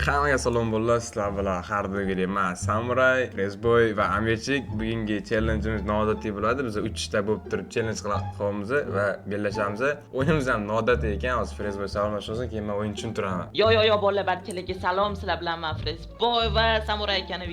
Hammaga salom bo'llar, sizlar bilan har doimgidek men Samuray, Resboy va Amirchik. Bugungi challengeimiz noodatiy bo'ladi. Biz 3 ta bo'lib turib challenge qilamiz va bellashamiz. O'yinimiz ham noodatiy ekan. Hozir Resboy salomlashsin, keyin men o'yin tushuntiraman. Yo bolalar, barchalarga salom. Sizlar bilan men Resboy va Samuray akani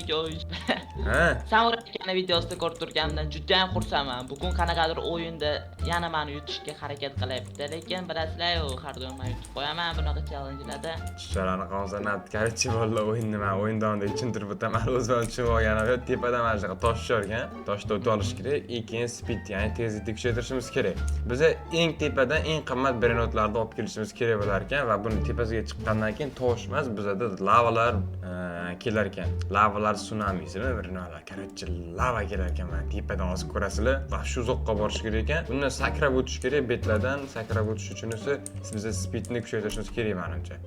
Samuray akani videosida ko'rib turganimdan juda ham xursandman. Bugun qanaqadir o'yinda yana meni yutishga harakat qilyapti, lekin bilasizlar, har doim men yutib qo'yaman bunaqa challengelarda. Chichlarni qonsanat Qarchi bo'ldi o'yinni men o'yin davomida tushuntirib o'taman. O'zim tushunib olganim yo'q. Tepadan mana shunaqa tosh tushar toshda o'tib olish kerak. Keyin speed, ya'ni tezlikni kuchaytirishimiz kerak. Biz eng tepadan eng qimmat brenotlarni olib kelishimiz kerak bo'lar ekan va buni tepasiga chiqqandan keyin tosh emas, bizda lavalar kelar ekan. Lavalar tsunamisimi, brenotlar. Qarchi lava kelar ekan. Mana tepadan hozir ko'rasizlar. Va shu uzoqqa borish kerak ekan. Bundan sakrab o'tish kerak, betlardan sakrab o'tish uchun esa biz speedni kuchaytirishimiz kerak menimcha.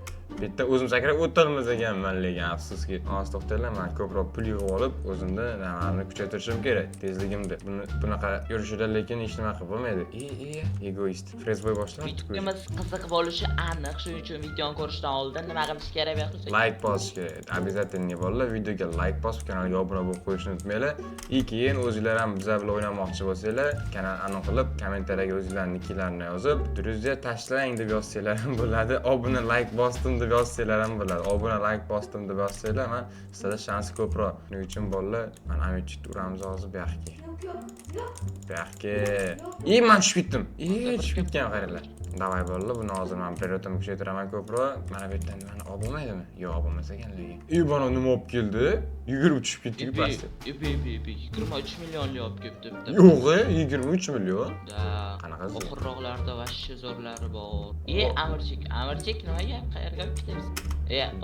Bitta o'zim sakrab o'tirmiz ekanman, lekin afsuski. Hozir to'xtanglar, men ko'proq pul yig'ib olib, o'zimni nimani kuchaytirishim kerak, tezligimni. Bunaqa yurishida lekin hech nima qilib bo'lmaydi. Egoist. Resboy boshladi. Videomiz qiziq bo'lishi aniq, shuning uchun videoni ko'rishdan oldin nima qilish kerak bo'lsa? Like bosish kerak. Обязательно bo'ldi. Videoga like bosib, kanalga obuna bo'lib qo'yishni unutmanglar. Keyin o'zingizlar ham bizlar bilan o'ynamoqchi bo'lsanglar, kanalni aniq qilib, kommentariyaga o'zingizlarning nicklarni yozib, "Druzya tashlang" deb yozsanglar ham bo'ladi. Obuna, like bosdim deb yozsanglar ham bo'ladi. Obuna, like bosdim deb yozsanglar, men sizlarda shans ko'proq. Shuning uchun bolalar, mana Amirchik turamiz hozir bu yoqqa. Bu yoqqa. Men tushib ketdim. Tushib ketgan qaranglar. Davay bolalar, buni hozir men prioritetni kuchaytiraman ko'proq. Mana bu yerdan meni olib bo'lmaydimi? Yo'q, olib bo'lmas ekan lekin. Bana nima olib keldi? Yugurib tushib ketdik pastga. 23 millionlik olib kelibdi. Yo'q, 23 million. Da. Qanaqasi? Oxirroqlarda vashcha zo'rlari bor. Amirchik nimaga? Qayerga olib ketamiz?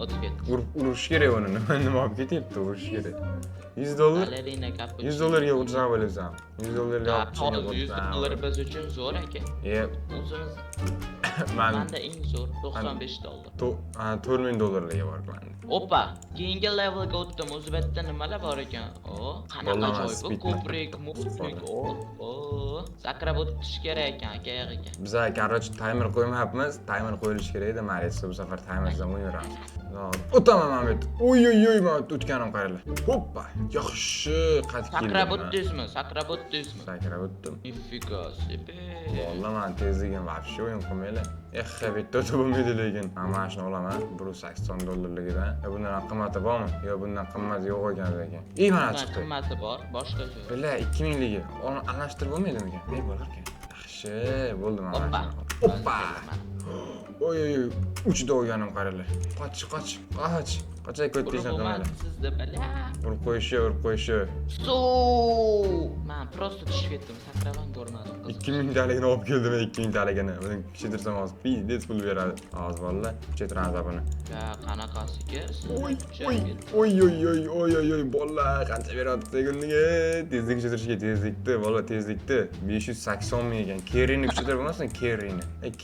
O'tib ketdi. Urish kerak uni. Nima olib ketyapti? Urish kerak. $100. $100 ursam bo'lasan. $100 $100 biz uchun zo'r ekan. O'zimiz menda eng zo'r $95. $4000 bor menda. Opa, keyingi levelga o'tdim. O'zi bu yerda nimalar bor ekan? Qanaqa joy bu? Ko'prik, muflik. Sakrab o'tish kerak ekan, aka. Biz короче timer qo'ymayapmiz. Timer qo'yilishi kerak edi. Maritsa bu safar timerdan o'ynayveramiz. O'taman Mahmud. Oy, men o'tganim qaranglar. Hoppa, yaxshi qad keldi. Sakrab o'tdingizmi? Sakrab o'tdim. Nifiga себе. Vallahi men tezligim вообще o'yin qilmaylar. Bitta o'tib bo'lmaydi lekin. Mana shuni olaman. $180ligidan. Bundan qimmati bormi? Yo'q, bundan qimmati yo'q ekan lekin. Mana chiqdi. Qimmati bor, boshqa joy. Bila 2000ligi. Uni almashtirib bo'lmaydimi ekan? Bo'lar ekan. Yaxshi, bo'ldi mana. Hoppa. Oy, uchda o'yganim qaranglar. Qoch. Qachon ko'tdingizlar qilmaylar. Sizda bala. Urib qo'yishi. Men prosta tushib ketdim, sakraban ko'rmadim. 2000taligini olib keldim, 2000taligini. Buni kuchaytirsam hozir pizdes pul beradi. Hozir vallahi kuchaytiramiz buni. Qanaqasiga? Oy, bolalar qancha beryapti kunniga? Tezlik kuchaytirishga tezlikni 580 ming ekan. Kerrini kuchaytirib bo'lmasmi?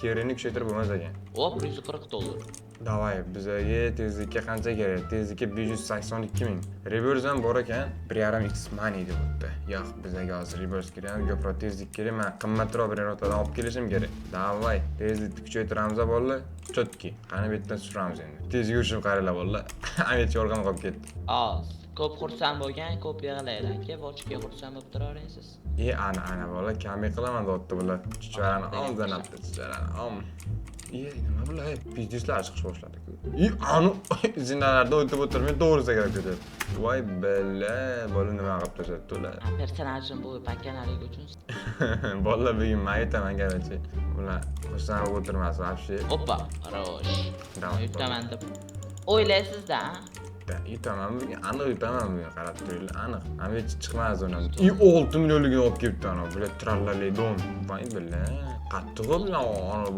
Kerrini kuchaytirib bo'lmas ekan. $140. Davay, bizga tezlikka qancha kerak? Tezlikka 582 ming. Reverse ham bor ekan, 1.5x money debdi. Yo'q, bizga hozir reverse kerak, ko'proq tezlik kerak. Men qimmatroq brenotlardan olib kelishim kerak. Davay, tezlikni kuchaytiramiz bolalar. Chotki. Qani bu yerdan suramiz endi. Tez yurishim qaranglar bolalar. Amirchi o'rgan qolib ketdi. Ko'p xursand bo'lgan, ko'p yig'laydi aka. Bochiga xursand bo'lib turaverasiz. Ana bola, kam qilaman dotdi bular. Chichvarani oldanapti, chichvarani. Nima bular? Bizdeslar chiqish boshladi. Zinalarda o'tib o'tirmay to'g'risiga kirib ketadi. Voy bella, bola nima qilib tashlabdi ular? Personajim bu bakanalik uchun. Bolalar bugun men aytaman garachi. Bular xursand bo'lib o'tirmas вообще. Oppa, xo'sh. Yutaman deb o'ylaysiz-da? Yutaman bugun, aniq yutaman bugun, qarab turinglar, aniq. Amirchi chiqmaz undan. 6 millionligini olib kelibdi ana, bular trallali don. Voy bella. Qattiq bilan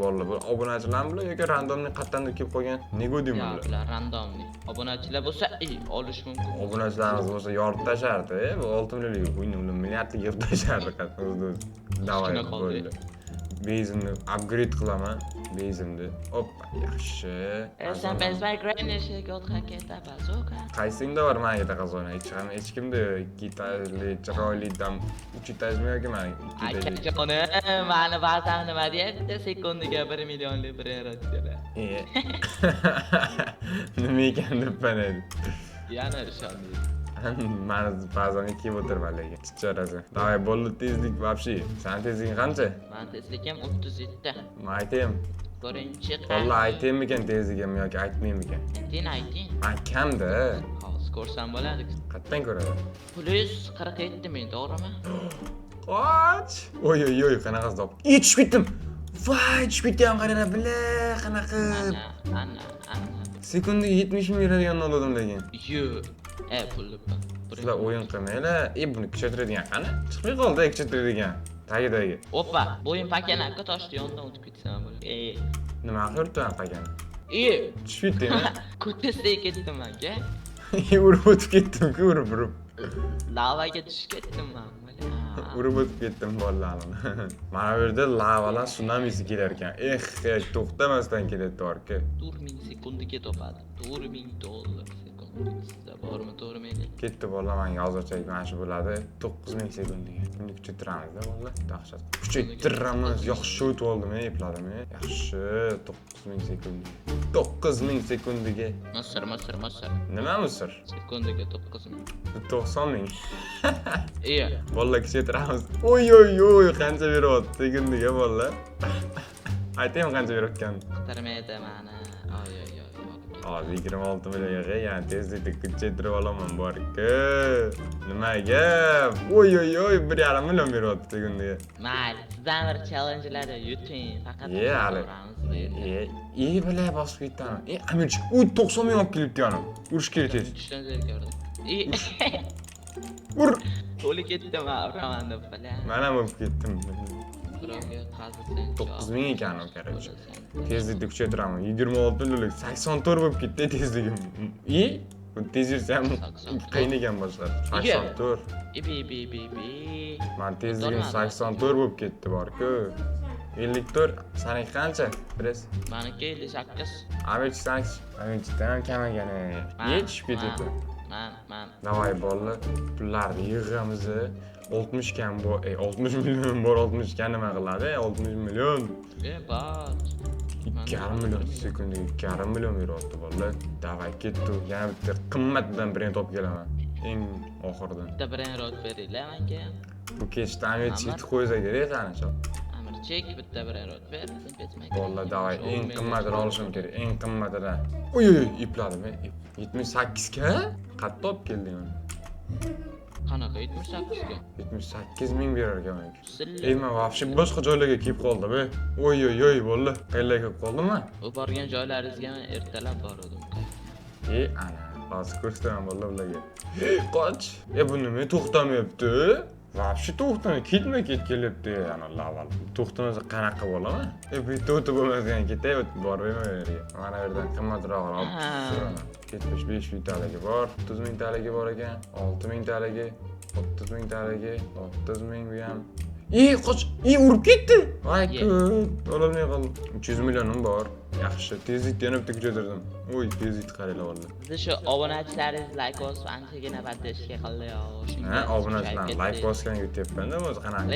bolalar, bu obunachilar bilan yoki randomlik qattanib kelib qolgan. Nega deyman bular? Yo'q, bular randomlik. Obunachilar bo'lsa, olish mumkin. Obunachilarimiz bo'lsa yorib tashardi, bu 6 millionlik o'yin bilan milliardlik yorib tashardi qattiq o'zi. Davay bo'ldi. Base'ni upgrade qilaman. bezimdi. Hoppa, yaxshi. Sen bezmay granishga o'tgan keta bazoka. Qaysingda bor menga qazona? Hech kimda 2 etajli, chiroyli dam 3 etajmi yoki meni 2 etajli? Akajonim, mani ba'zan nima deyapti? Sekundiga 1 millionlik brend deydi. Nima ekan deb panaydi. Yana ishonmaydi. Mani ba'zan kiyib o'tirman lekin. Chichorasi. Davay, bo'ldi tezlik вообще. Sen tezliging qancha? Men tezligim 37. Men aytaymi? Birinchi Vallahi aytaymikan tezligimni yoki aytmaymikan? Ayting. Men kamda. Hozir ko'rsam bo'ladi. Qatdan ko'radi? Plus 47 ming, to'g'rimi? Qoch! Oy, qanaqasi top. Tushib ketdim. Voy, tushib ketdim qarana bila, qanaqa. Ana. Sekundiga 70 ming beradiganini oldim lekin. Pulni. Sizlar o'yin qilmanglar. Buni kuchaytiradigan qani? Chiqmay qoldi kuchaytiradigan. Tagidagi. Oppa, bo'yin pakanakka toshdi yondan o'tib ketsam bo'ladi. Nima qilibsan pakani? Tushib ketdingmi? Ko'tasiga ketdim aka. Urib o'tib ketdim-ku, urib. Lavaga tushib ketdim men. Urib o'tib ketdim bolalarni. Mana bu yerda lavalar tsunamisi kelar ekan. To'xtamasdan keladi torki. 4000 sekundiga topadi. $4000 sekundiga. Sizda bormi, to'g'rimi? Ketdi bolalar, menga hozircha mana shu bo'ladi. 9000 sekundiga. Buni kuchaytiramiz-da bolalar. Dahshat. Kuchaytiramiz. Yaxshi o'tib oldim, epladim. Yaxshi, 9000 sekundiga. 9000 sekundiga. Misr. Nima Misr? Sekundiga 9000. 90000. Bolalar kuchaytiramiz. Oy, qancha beryapti sekundiga bolalar? Aytaymi qancha berayotgan? Qitirmaydi meni. Hozir 26 millionga, ya'ni tezlikni kuchaytirib olaman borku. Nimaga? Oy, 1,5 million beryapti sekundiga. Mayli, sizdan bir challenge'larni yuting, faqat bilay bosib ketdim. Amirchi, 90 ming olib kelibdi yana. Urish kerak tez. Tushdan ko'rdim. Ur! To'li ketdim, uraman deb bilay. Men ham olib ketdim. Birovga qazisang 9000 ekan u kerak. Tezlikni kuchaytiraman. 26 luluk 84 bo'lib ketdi tezligim. Bu tez yursam qiyin ekan boshqa. 84. Men tezligim 84 bo'lib ketdi borku. 54. Saniki qancha? Bilas? Meniki 58. Amirchi saniki. Amirchidan kam ekan. Yetishib ketdi. Men. Davay bolalar, pullarni yig'amiz. 60 kam bu, 60 million bor, 60 ga nima qiladi? 60 million. Bor. 2,5 million sekundiga 2,5 million beryapti bolalar. Davay ketdi. Yana bitta qimmatdan brend olib kelaman. Eng oxirdan. Bitta brend olib beringlar menga. Bu kechda amirchi it qo'ysa kerak qanacha. Amirchik bitta brend olib ber, sen ketmay. Bolalar davay eng qimmatini olishim kerak, eng qimmatidan. Oy, ipladim. 78 ga? Qayerda olib kelding uni? Qanaqa 78 ga? 78 ming berar ekan. Men вообще boshqa joylarga kelib qoldim. Oy, bolalar. Qayerlarga kelib qoldimmi? U borgan joylaringizga men ertalab bordim. Ana, hozir ko'rsataman bolalarga. Qoch. Bu nima to'xtamayapti? Вообще to'xtamay, ketma-ket kelyapti. Ana laval. To'xtamasa qanaqa bo'laman? Bu yerda o'tib bo'lmasdan ketay, o'tib bormayman bu yerga. Mana bu yerdan qimmatroq olib turaman. 75 ming talaga bor, 30 ming talaga bor ekan, 6 ming talaga, 30 ming talaga, 30 ming bu ham. Qoch, urib ketdi. Voy, ololmay qoldim. 300 millionim bor. Yaxshi, tezlikni yana bitta kuchaytirdim. Oy, tezlikni qaranglar valla. Siz shu obunachilaringiz like bosib anchagina paddashga qildi yo. Obunachilar like bosganga yutyapman-da o'zi qanaqa.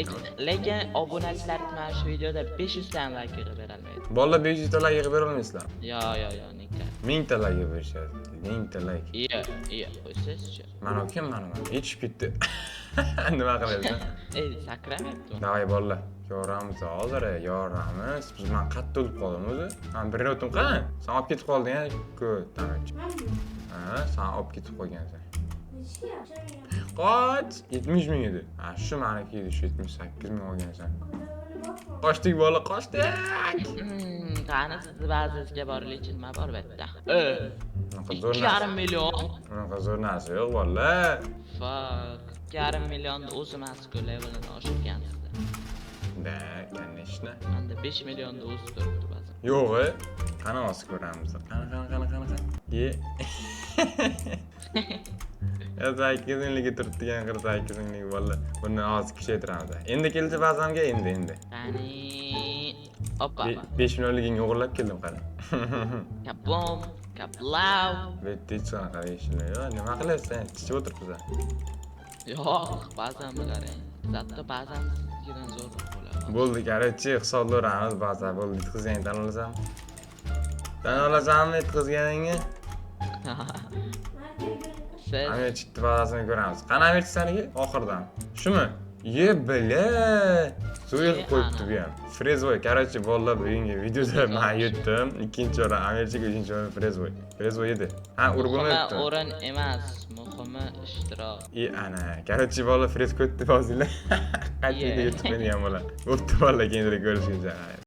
Lekin obunachilar mana shu videoda 500 ta like yig'ib bera olmaydi. Bolalar 500 ta like yig'ib bera olmaysizlar? Yo, nika. 1000 ta like yig'ib berishadi. 1000 ta like. Qo'ysangchi. Mana kim mana? Yetishib ketdi. Nima qilaysan? Sakramayapti. Davay bolalar. Yoramiz hozir, yoramiz. Biz men qattiq o'lib qoldim o'zi. Men bir o'tim qani? Sen olib ketib qolding-ku, tamam. Sen olib ketib qolgansan. Qoch, 70 ming edi. Shu meniki edi, shu 78 ming olgansan. Qochdik bola, qochdik. Qani siz ba'zingizga borilishi nima bor bu yerda? 2,5 million. Unaqa zo'r narsa yo'q bolalar. Fuck. 2,5 millionni o'zi mazkur levelini oshirgansiz. Da, конечно. Menda 5 millionni o'zi turibdi ba'zan. Yo'q, qani olsa ko'ramiz. Qani. Ya 8 mingga turibdi degan 48 minglik bolalar. Buni hozir kuchaytiramiz. Endi kelsa ba'zamga endi. Qani Oppa. 5 millionligingni o'g'irlab keldim qara. Kabom, kablav. Bu yerda hech qanaqa 5 million yo'q. Nima qilyapsan? Chichib o'tiribsan. Yo'q, ba'zan qarang. Zatda ba'zan sizdan zo'r bo'ladi. Bo'ldi, короче, hisoblaramiz ba'zan bo'ldi. Yetkazganingni tan olasanmi? Tan olasanmi yetkazganingni? Siz Ana chitni bazasini ko'ramiz. Qani aytsaniki oxirdan. Shumi? Ye bile. Suya qo'yibdi bu ham. Frezvoy, короче, bolalar bugungi videoda men yutdim. Ikkinchi o'rin Amerika, uchinchi o'rin Frezvoy. Frezvoy edi. Ha, urib bo'lmayapti. o'rin emas, muhimi ishtirok. Ana, короче, bolalar frez ko'tdi hozirlar. Qancha video chiqmaydigan bo'lar. Bo'pti bolalar, keyinroq ko'rishguncha.